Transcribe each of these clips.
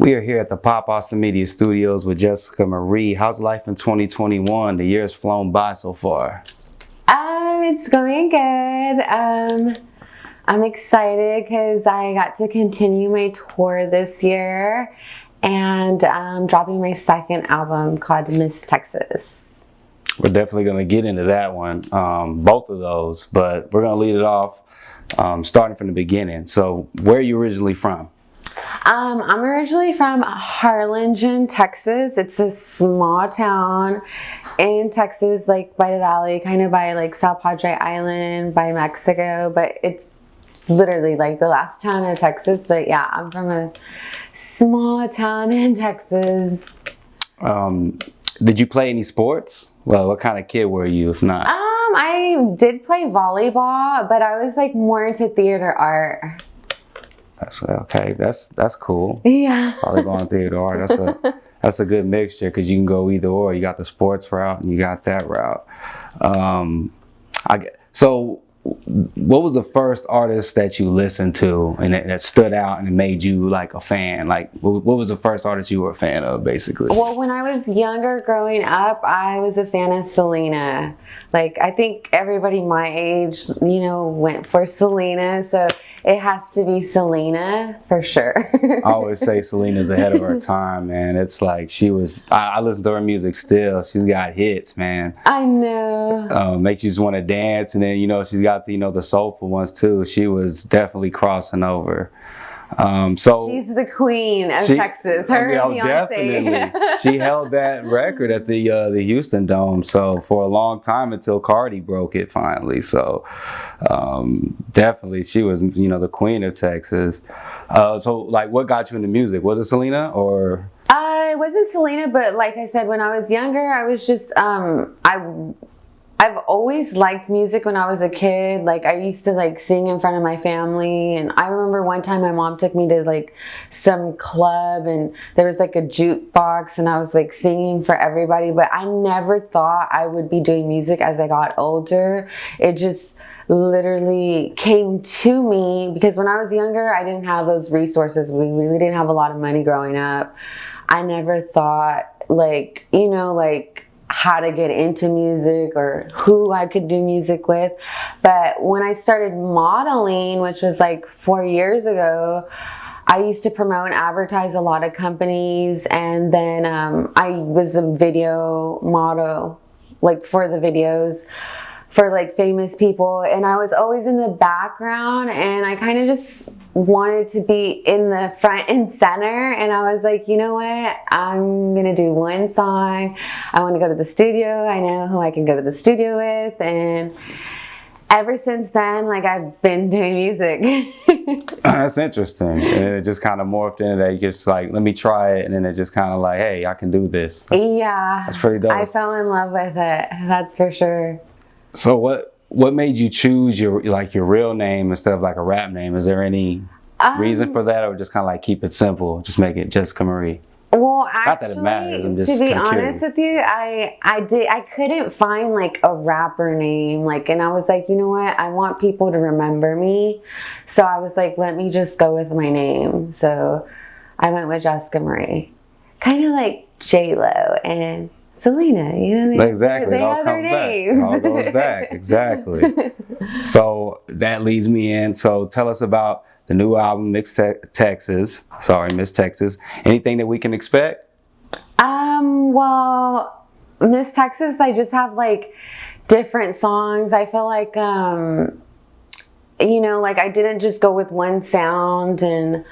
We are here at the Pop Awesome Media Studios with Jessica Marie. How's life in 2021? The year's flown by so far. It's going good. I'm excited because I got to continue my tour this year, and I'm dropping my second album called Miss Texas. We're definitely going to get into that one, both of those, but we're going to lead it off starting from the beginning. So where are you originally from? I'm originally from Harlingen, Texas. It's a small town in Texas, like by the valley, kind of by like Sal Padre Island, by Mexico, but it's literally like the last town of Texas. But yeah, I'm from a small town in Texas. Did you play any sports? Well, what kind of kid were you, if not? I did play volleyball, but I was like more into theater art. That's okay. That's cool. Yeah. Volleyball and theater art. That's a good mixture because you can go either or. You got the sports route and you got that route. So what was the first artist that you listened to and that stood out and it made you like a fan? Like what was the first artist you were a fan of, basically? Well, when I was younger growing up, I was a fan of Selena. Like I think everybody my age, went for Selena, so it has to be Selena for sure. I always say Selena's ahead of her time, man. It's like I listen to her music still. She's got hits, man. I know. Makes you just want to dance, and then she's got the soulful ones too. She was definitely crossing over. So she's the queen of Texas. Her and Beyonce. Definitely. She held that record at the Houston Dome. So for a long time until Cardi broke it finally. So definitely she was the queen of Texas. So like, what got you into music? Was it Selena or? It wasn't Selena, but like I said, when I was younger, I was just I've always liked music when I was a kid. Like I used to like sing in front of my family, and I remember one time my mom took me to like some club and there was like a jukebox and I was like singing for everybody, but I never thought I would be doing music as I got older. It just literally came to me because when I was younger, I didn't have those resources. We didn't have a lot of money growing up. I never thought like how to get into music or who I could do music with. But when I started modeling, which was like 4 years ago, I used to promote and advertise a lot of companies, and then I was a video model, like for the videos for like famous people, and I was always in the background, and I kind of just wanted to be in the front and center, and I was like, you know what, I'm gonna do one song. I want to go to the studio. I know who I can go to the studio with, and ever since then, like I've been doing music. That's interesting. And it just kind of morphed into that. You just like, let me try it, and then it just kind of like, hey, I can do this. That's pretty dope. I fell in love with it. That's for sure. So what made you choose your real name instead of like a rap name? Is there any reason for that, or just kind of like keep it simple, just make it Jessica Marie? Well, actually, not that it matters. I'm just to be honest curious with you, I couldn't find like a rapper name, and I was like, you know what, I want people to remember me, so I was like, let me just go with my name. So I went with Jessica Marie, kind of like J-Lo and Selena, exactly. They have their names. It all goes back. Exactly. So that leads me in. So tell us about the new album, Miss Texas. Anything that we can expect? Well, Miss Texas, I just have like different songs. I feel like, I didn't just go with one sound, and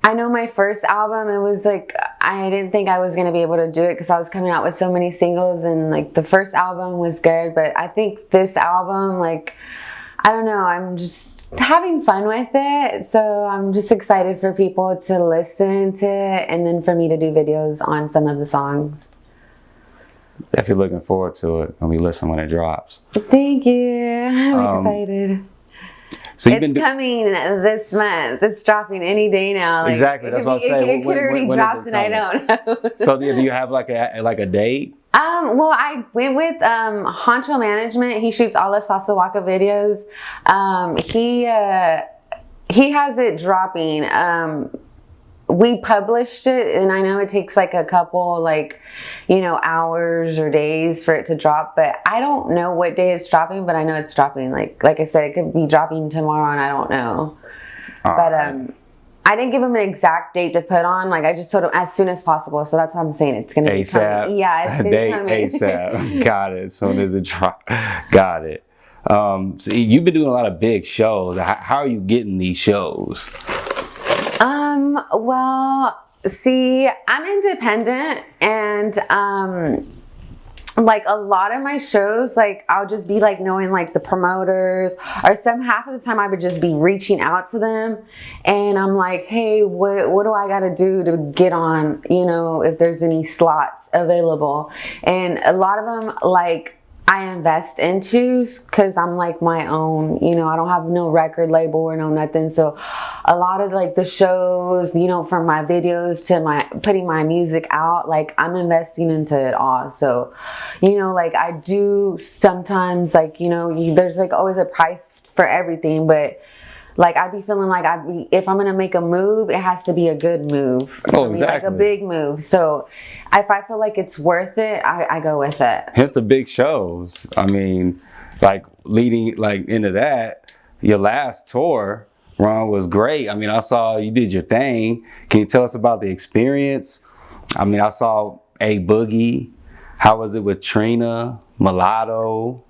I know my first album, it was like, I didn't think I was going to be able to do it because I was coming out with so many singles, and like the first album was good, but I think this album, I don't know, I'm just having fun with it. So I'm just excited for people to listen to it, and then for me to do videos on some of the songs. Definitely looking forward to it when we listen when it drops. Thank you. I'm excited. So it's coming this month. It's dropping any day now. Exactly. That's what I was saying. It could already dropped, and I don't know. So do you have like a date? Well, I went with Honcho Management. He shoots all the Salsa Waka videos. He has it dropping we published it, and I know it takes like a couple, like, you know, hours or days for it to drop, but I don't know what day it's dropping, but I know it's dropping. Like I said, it could be dropping tomorrow, and I don't know. But I didn't give him an exact date to put on. Like, I just told him as soon as possible. So that's what I'm saying. It's going to be coming. Yeah, it's going to be coming. ASAP. Got it. As soon as it drop. Got it. So you've been doing a lot of big shows. How are you getting these shows? Well, see, I'm independent, and like a lot of my shows, like I'll just be like knowing like the promoters, or half of the time I would just be reaching out to them, and I'm like, hey, what do I got to do to get on, you know, if there's any slots available. And a lot of them, like, I invest into, because I'm like my own, you know, I don't have no record label or no nothing. So a lot of like the shows, you know, from my videos to my putting my music out, like I'm investing into it all. So, you know, like I do sometimes, like, you know, there's like always a price for everything, but like I'd be feeling like if I'm gonna make a move, it has to be a good move for me, like a big move. So if I feel like it's worth it, I go with it. Hence the big shows. I mean, like leading like into that, your last tour run was great. I mean, I saw you did your thing. Can you tell us about the experience? I mean, I saw A Boogie. How was it with Trina, Mulatto?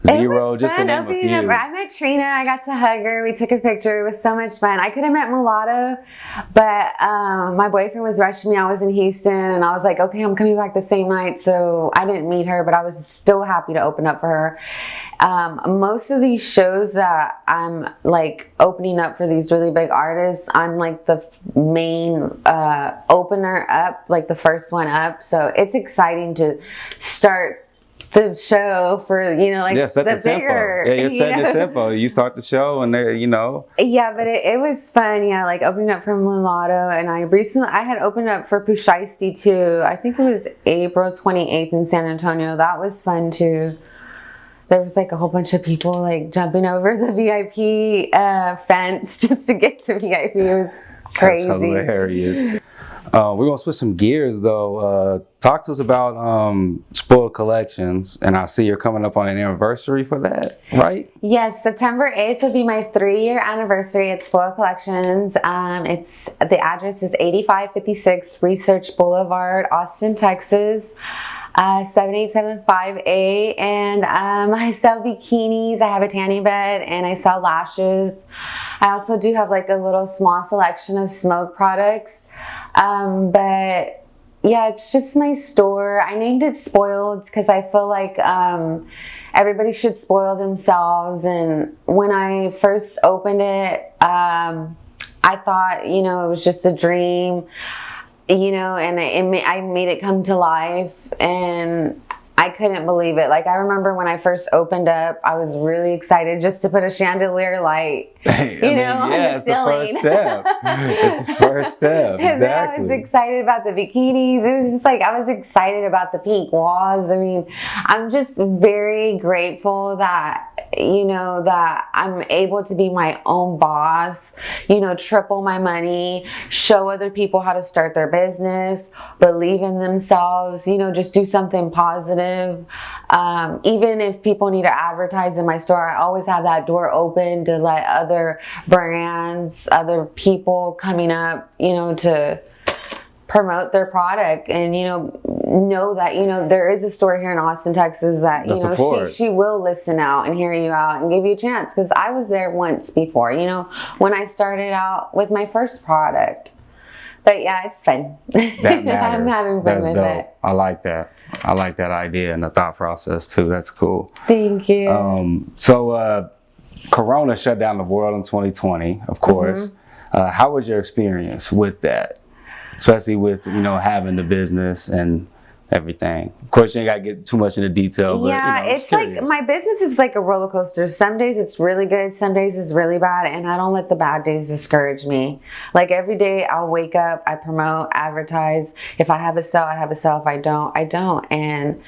Zero, just to name a few. I met Trina. I got to hug her. We took a picture. It was so much fun. I could have met Mulatto, but my boyfriend was rushing me. I was in Houston, and I was like, okay, I'm coming back the same night. So I didn't meet her, but I was still happy to open up for her. Most of these shows that I'm like opening up for these really big artists, I'm like the main opener up, like the first one up. So it's exciting to start the show for, you know, like set the bigger tempo. Yeah, you're setting the tempo. You start the show, and they, you know. Yeah, but it was fun. Yeah, like opening up for Mulatto, and I had opened up for Pusheisty too. I think it was April 28th in San Antonio. That was fun too. There was like a whole bunch of people like jumping over the VIP fence just to get to VIP. It was crazy. That's hilarious. We're going to switch some gears though. Talk to us about Spoiled Collections, and I see you're coming up on an anniversary for that, right? Yes, September 8th will be my 3-year anniversary at Spoiled Collections. The address is 8556 Research Boulevard, Austin, Texas. 7875A, and I sell bikinis. I have a tanning bed, and I sell lashes. I also do have like a little small selection of smoke products, but yeah, it's just my store. I named it Spoiled because I feel like everybody should spoil themselves, and when I first opened it, I thought, you know, it was just a dream, you know, and I made it come to life, and I couldn't believe it. Like, I remember when I first opened up, I was really excited just to put a chandelier light, on the ceiling. It's the first step. It's the first step. Exactly. I was excited about the bikinis. It was just like, I was excited about the pink walls. I mean, I'm just very grateful that, you know, that I'm able to be my own boss, you know, triple my money, show other people how to start their business, believe in themselves, you know, just do something positive. Even if people need to advertise in my store, I always have that door open to let other brands, other people coming up, you know, to promote their product, and, you know that, you know, there is a store here in Austin, Texas that, you know, she will listen out and hear you out and give you a chance, because I was there once before, you know, when I started out with my first product. But yeah, it's fun. That matters. I'm having fun with it. I like that. I like that idea and the thought process too. That's cool. Thank you. So Corona shut down the world in 2020, of course. Mm-hmm. How was your experience with that? Especially with, you know, having the business and everything. Of course, you ain't got to get too much into detail. But, yeah, you know, it's like, my business is like a roller coaster. Some days it's really good, some days it's really bad, and I don't let the bad days discourage me. Like, every day I'll wake up, I promote, advertise. If I have a sale, I have a sale. If I don't, I don't. And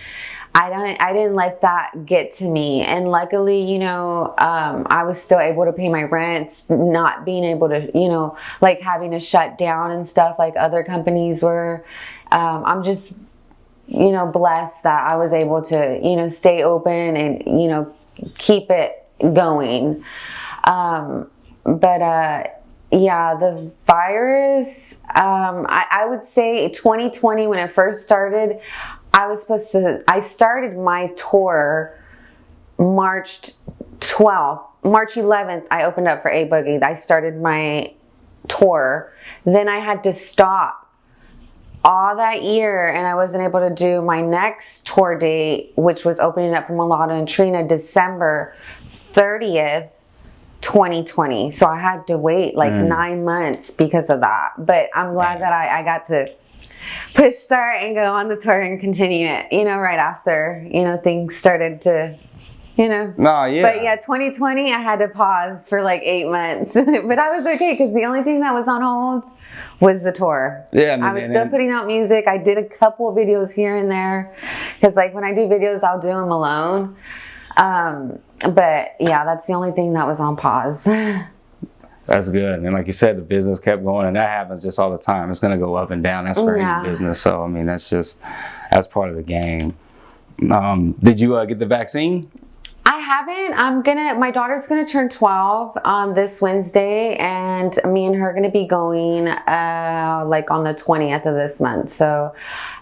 I didn't let that get to me. And luckily, you know, I was still able to pay my rent, not being able to, you know, like having to shut down and stuff like other companies were. I'm just, you know, blessed that I was able to, you know, stay open and, you know, keep it going. Yeah, the virus, I would say 2020, when it first started, I started my tour March 12th. March 11th, I opened up for A Boogie. I started my tour. Then I had to stop all that year, and I wasn't able to do my next tour date, which was opening up for Mulatto and Trina, December 30th. 2020. So I had to wait like 9 months because of that. But I'm glad that I got to push start and go on the tour and continue it, you know, right after, you know, things started to, you know. No, yeah. But yeah, 2020, I had to pause for like 8 months. But I was okay because the only thing that was on hold was the tour. Yeah, I was still putting out music. I did a couple of videos here and there because like when I do videos, I'll do them alone. But yeah, that's the only thing that was on pause. That's good. And like you said, the business kept going, and that happens just all the time. It's going to go up and down. That's for any business. So, I mean, that's part of the game. Did you get the vaccine? I haven't. My daughter's gonna turn 12 on this Wednesday, and me and her are gonna be going like on the 20th of this month. So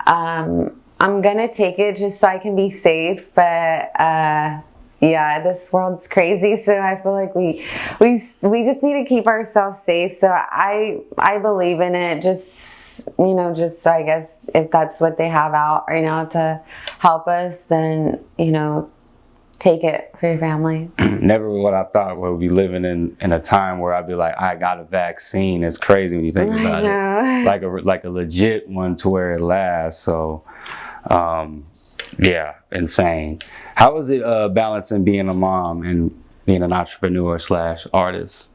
I'm gonna take it just so I can be safe. But yeah, this world's crazy, so I feel like we just need to keep ourselves safe. So I believe in it. Just, you know, just so I guess if that's what they have out right now to help us, then, you know, take it for your family. Never what I thought we'd be living in a time where I'd be like, I got a vaccine. It's crazy when you think about it. Like a legit one to where it lasts. So, yeah, insane. How is it balancing being a mom and being an entrepreneur / artist?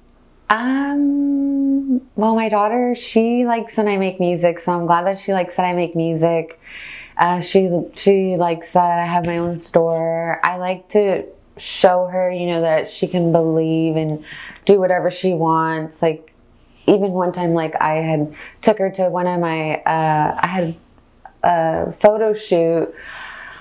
Well, my daughter, she likes when I make music, so I'm glad that she likes that I make music. She likes that I have my own store. I like to show her, you know, that she can believe and do whatever she wants. Like, even one time, like, I had took her to one of my, I had a photo shoot.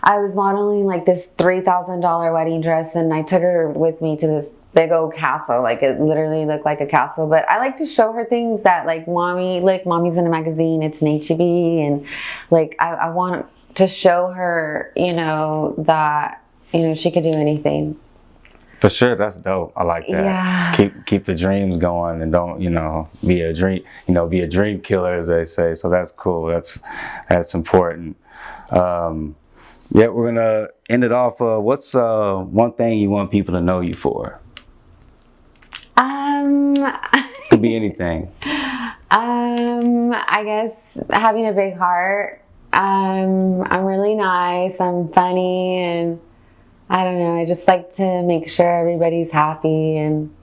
I was modeling like this $3,000 wedding dress, and I took her with me to this big old castle. Like, it literally looked like a castle. But I like to show her things that, like, mommy's in a magazine, it's an HEB, and like I want to show her, you know, that, you know, she could do anything. For sure, that's dope. I like that. Yeah. Keep the dreams going, and don't, you know, be a dream killer, as they say. So that's cool. That's important. Yeah, we're gonna end it off. What's one thing you want people to know you for? Could be anything. I guess having a big heart. I'm really nice. I'm funny, and I don't know. I just like to make sure everybody's happy, and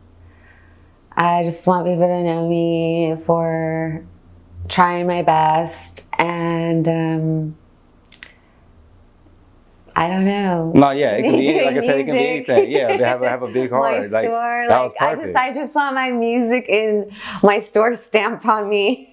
I just want people to know me for trying my best, and I don't know. No, yeah, it can be. Like I said, it can be anything. Yeah, they have a big heart. My store, that was perfect. I just want my music in my store stamped on me.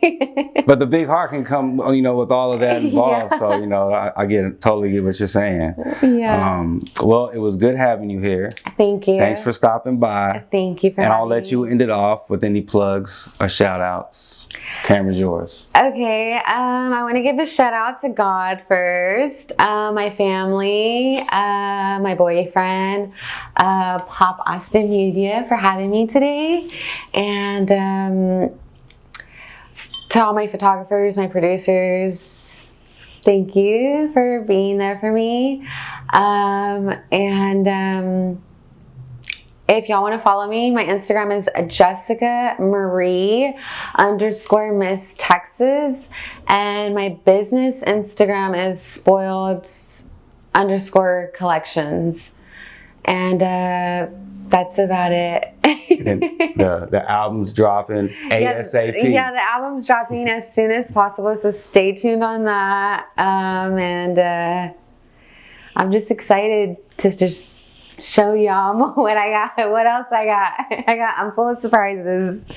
But the big heart can come, you know, with all of that involved. Yeah. So, you know, I totally get what you're saying. Yeah. Well, it was good having you here. Thank you. Thanks for stopping by. Thank you for having me. And I'll let you end it off with any plugs or shout outs. Camera's yours. Okay, I want to give a shout out to God first, my family, my boyfriend, Pop Austin Media for having me today, and to all my photographers, my producers, thank you for being there for me, and if y'all want to follow me, my Instagram is Jessica Marie _Miss Texas. And my business Instagram is Spoiled _Collections. And that's about it. the album's dropping ASAP. Yeah, the album's dropping as soon as possible. So stay tuned on that. And I'm just excited to just show y'all what I got, what else I got. I'm full of surprises.